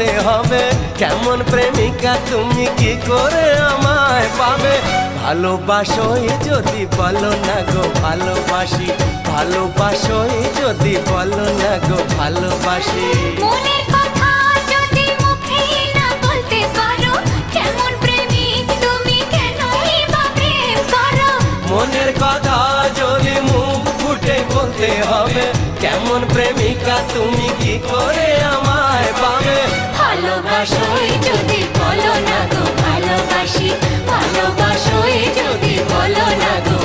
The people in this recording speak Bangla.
বলতে হবে, কেমন প্রেমিকা তুমি কি করে আমায় পাবে। ভালোবাসোই যদি বলো না গো ভালোবাসি, ভালোবাসোই যদি বলো না গো ভালোবাসি। মনের কথা যদি মুখে না বলতে পারো, কেমন প্রেমিক তুমি কেনই বা প্রেম করো। মনের কথা যদি মুখ ফুটে বলতে হবে, কেমন প্রেমিকা তুমি কি করে আমায় পাবে। ভালোবাসোই যদি বলো না গো ভালোবাসি, ভালোবাসোই যদি বলো না গো